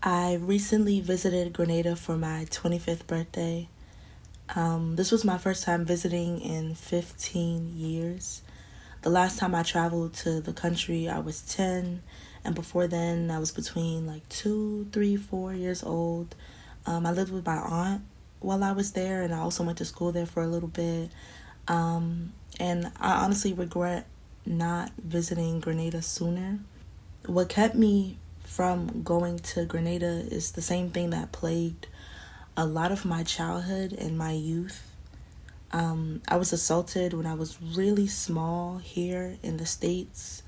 I recently visited Grenada for my 25th birthday. This was my first time visiting in 15 years. The last time I traveled to the country, I was 10, and before then, I was between like 2, 3, 4 years old. I lived with my aunt while I was there, and I also went to school there for a little bit. And I honestly regret not visiting Grenada sooner. What kept me from going to Grenada is the same thing that plagued a lot of my childhood and my youth. I was assaulted when I was really small here in the States,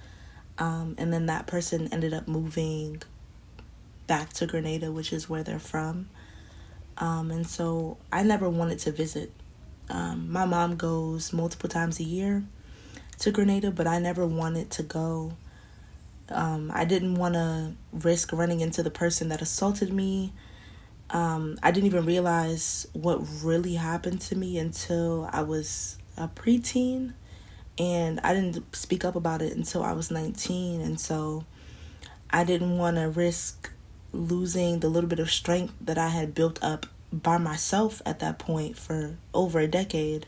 and then that person ended up moving back to Grenada, which is where they're from. And so I never wanted to visit. My mom goes multiple times a year to Grenada, but I never wanted to go. I didn't want to risk running into the person that assaulted me. I didn't even realize what really happened to me until I was a preteen, and I didn't speak up about it until I was 19. And so I didn't want to risk losing the little bit of strength that I had built up by myself at that point for over a decade.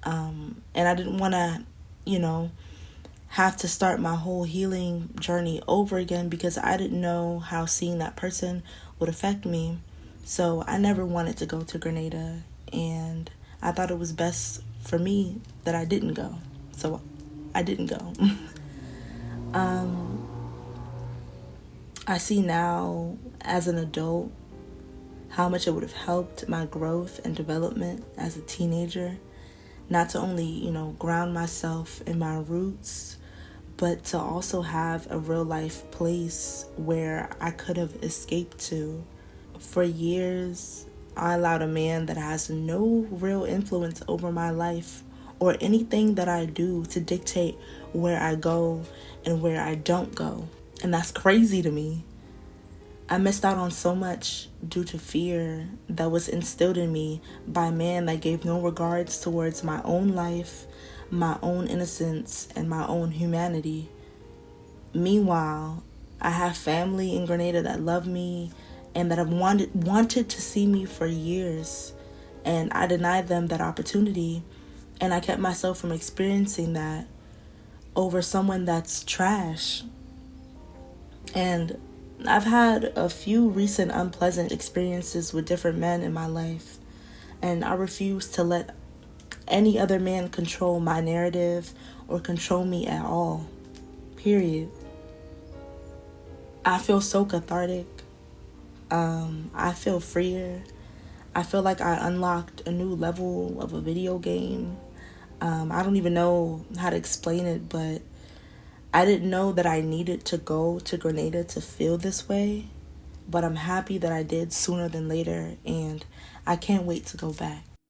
And I didn't want to, you know, have to start my whole healing journey over again because I didn't know how seeing that person would affect me. So I never wanted to go to Grenada, and I thought it was best for me that I didn't go. So I didn't go. um, I see now as an adult how much it would have helped my growth and development as a teenager. Not to only, ground myself in my roots, but to also have a real life place where I could have escaped to. For years, I allowed a man that has no real influence over my life or anything that I do to dictate where I go and where I don't go. And that's crazy to me. I missed out on so much due to fear that was instilled in me by a man that gave no regards towards my own life, my own innocence, and my own humanity. Meanwhile, I have family in Grenada that love me and that have wanted to see me for years, and I denied them that opportunity, and I kept myself from experiencing that over someone that's trash. And I've had a few recent unpleasant experiences with different men in my life, and I refuse to let any other man control my narrative or control me at all. Period. I feel so cathartic. I feel freer. I feel like I unlocked a new level of a video game. I don't even know how to explain it, but I didn't know that I needed to go to Grenada to feel this way, but I'm happy that I did sooner than later, and I can't wait to go back.